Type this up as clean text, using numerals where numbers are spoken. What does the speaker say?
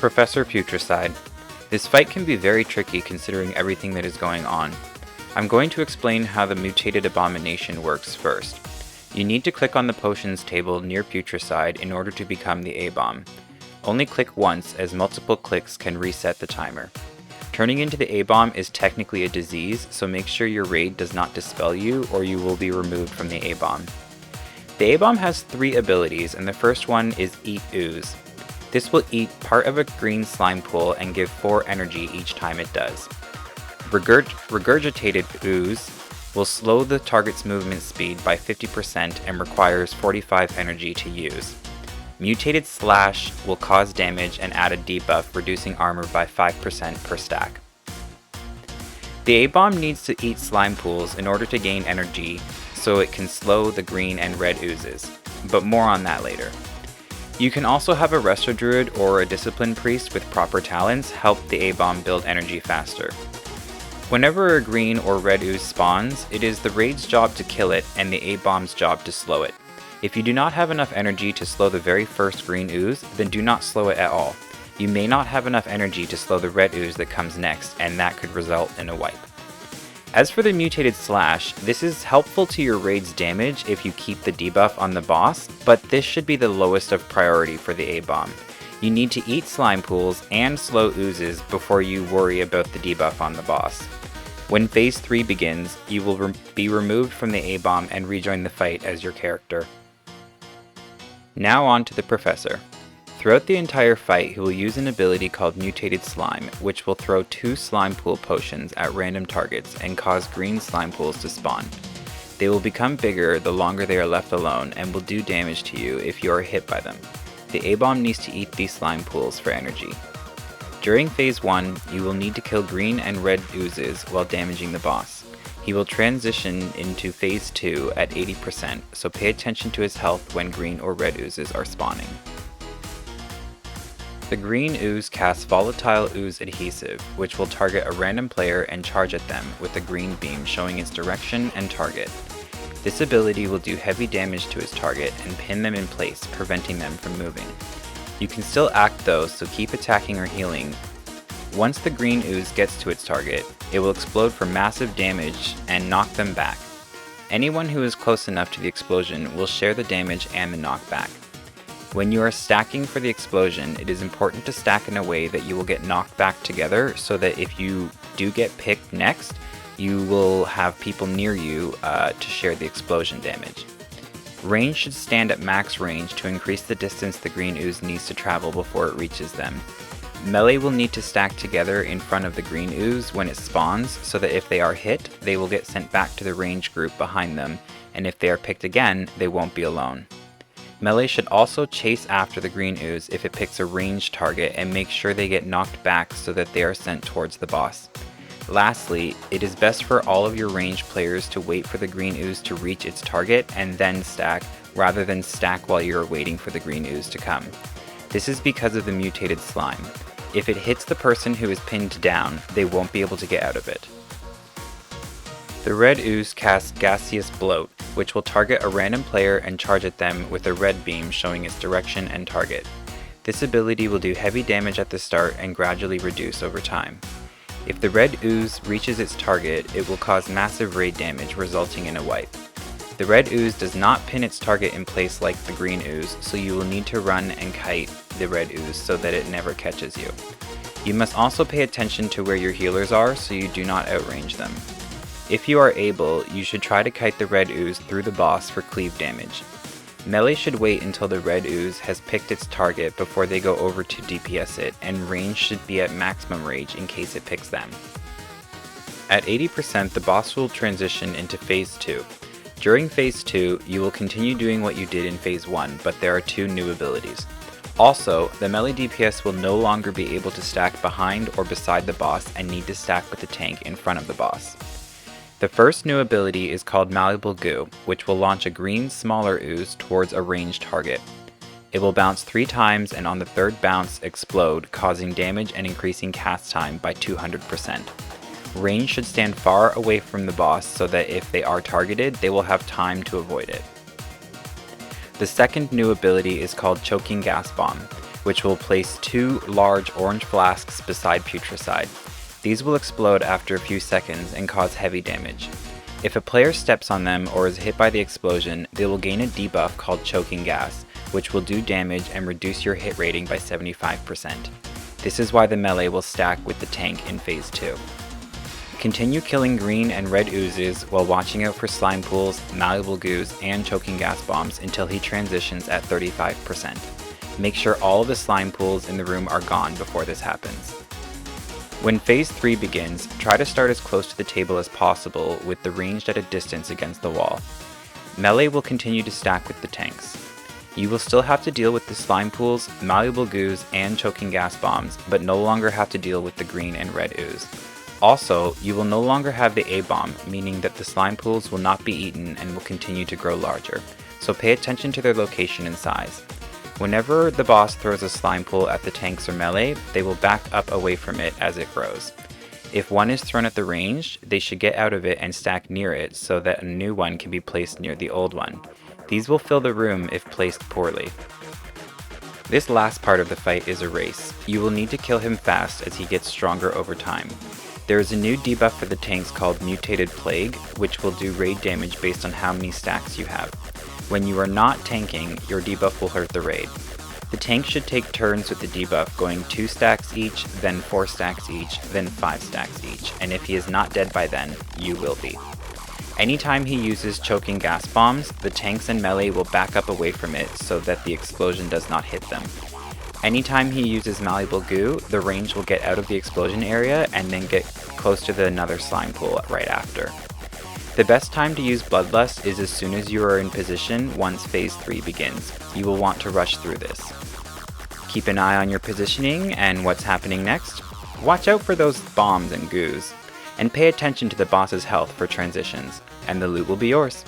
Professor-Putricide. This fight can be very tricky considering everything that is going on. I'm going to explain how the Mutated Abombination works first. You need to click on the potions table near Putricide in order to become the A-bomb. Only click once, as multiple clicks can reset the timer. Turning into the A-bomb is technically a disease, so make sure your raid does not dispel you or you will be removed from the A-bomb. The A-bomb has 3 abilities, and the first one is Eat Ooze. This will eat part of a green slime pool and give 4 energy each time it does. Regurgitated Ooze will slow the target's movement speed by 50% and requires 45 energy to use. Mutated Slash will cause damage and add a debuff, reducing armor by 5% per stack. The A-bomb needs to eat slime pools in order to gain energy so it can slow the green and red oozes, but more on that later. You can also have a Resto Druid or a Discipline Priest with proper talents help the A-bomb build energy faster. Whenever a green or red ooze spawns, it is the raid's job to kill it and the A-bomb's job to slow it. If you do not have enough energy to slow the very first green ooze, then do not slow it at all. You may not have enough energy to slow the red ooze that comes next, and that could result in a wipe. As for the Mutated Slash, this is helpful to your raid's damage if you keep the debuff on the boss, but this should be the lowest of priority for the A-bomb. You need to eat slime pools and slow oozes before you worry about the debuff on the boss. When Phase 3 begins, you will be removed from the A-bomb and rejoin the fight as your character. Now on to the Professor. Throughout the entire fight, he will use an ability called Mutated Slime, which will throw 2 slime pool potions at random targets and cause green slime pools to spawn. They will become bigger the longer they are left alone and will do damage to you if you are hit by them. The A-bomb needs to eat these slime pools for energy. During Phase 1, you will need to kill green and red oozes while damaging the boss. He will transition into Phase 2 at 80%, so pay attention to his health when green or red oozes are spawning. The green ooze casts Volatile Ooze Adhesive, which will target a random player and charge at them with a green beam showing its direction and target. This ability will do heavy damage to its target and pin them in place, preventing them from moving. You can still act though, so keep attacking or healing. Once the green ooze gets to its target, it will explode for massive damage and knock them back. Anyone who is close enough to the explosion will share the damage and the knockback. When you are stacking for the explosion, it is important to stack in a way that you will get knocked back together so that if you do get picked next, you will have people near you to share the explosion damage. Range should stand at max range to increase the distance the green ooze needs to travel before it reaches them. Melee will need to stack together in front of the green ooze when it spawns so that if they are hit, they will get sent back to the range group behind them, and if they are picked again, they won't be alone. Melee should also chase after the green ooze if it picks a ranged target and make sure they get knocked back so that they are sent towards the boss. Lastly, it is best for all of your ranged players to wait for the green ooze to reach its target and then stack, rather than stack while you are waiting for the green ooze to come. This is because of the Mutated Slime. If it hits the person who is pinned down, they won't be able to get out of it. The red ooze casts Gaseous Bloat, which will target a random player and charge at them with a red beam showing its direction and target. This ability will do heavy damage at the start and gradually reduce over time. If the red ooze reaches its target, it will cause massive raid damage, resulting in a wipe. The red ooze does not pin its target in place like the green ooze, so you will need to run and kite the red ooze so that it never catches you. You must also pay attention to where your healers are so you do not outrange them. If you are able, you should try to kite the red ooze through the boss for cleave damage. Melee should wait until the red ooze has picked its target before they go over to DPS it, and range should be at maximum range in case it picks them. At 80%, the boss will transition into Phase 2. During Phase 2, you will continue doing what you did in Phase 1, but there are 2 new abilities. Also, the melee DPS will no longer be able to stack behind or beside the boss and need to stack with the tank in front of the boss. The first new ability is called Malleable Goo, which will launch a green smaller ooze towards a ranged target. It will bounce 3 times and on the 3rd bounce explode, causing damage and increasing cast time by 200%. Range should stand far away from the boss so that if they are targeted, they will have time to avoid it. The second new ability is called Choking Gas Bomb. which will place 2 large orange flasks beside putricide. These will explode after a few seconds and cause heavy damage. If a player steps on them or is hit by the explosion, they will gain a debuff called choking gas, which will do damage and reduce your hit rating by 75%. This is why the melee will stack with the tank in Phase 2. Continue killing green and red oozes while watching out for slime pools, malleable goos, and choking gas bombs until he transitions at 35%. Make sure all of the slime pools in the room are gone before this happens. When Phase 3 begins, try to start as close to the table as possible with the ranged at a distance against the wall. Melee will continue to stack with the tanks. You will still have to deal with the slime pools, malleable goos, and choking gas bombs, but no longer have to deal with the green and red ooze. Also, you will no longer have the A-bomb, meaning that the slime pools will not be eaten and will continue to grow larger, so pay attention to their location and size. Whenever the boss throws a slime pool at the tanks or melee, they will back up away from it as it grows. If one is thrown at the range, they should get out of it and stack near it so that a new one can be placed near the old one. These will fill the room if placed poorly. This last part of the fight is a race. You will need to kill him fast as he gets stronger over time. There is a new debuff for the tanks called Mutated Plague, which will do raid damage based on how many stacks you have. When you are not tanking, your debuff will hurt the raid. The tank should take turns with the debuff, going 2 stacks each, then 4 stacks each, then 5 stacks each, and if he is not dead by then, you will be. Anytime he uses choking gas bombs, the tanks and melee will back up away from it so that the explosion does not hit them. Anytime he uses malleable goo, the range will get out of the explosion area and then get close to another slime pool right after. The best time to use Bloodlust is as soon as you are in position once Phase 3 begins. You will want to rush through this. Keep an eye on your positioning and what's happening next. Watch out for those bombs and goos, and pay attention to the boss's health for transitions, and the loot will be yours.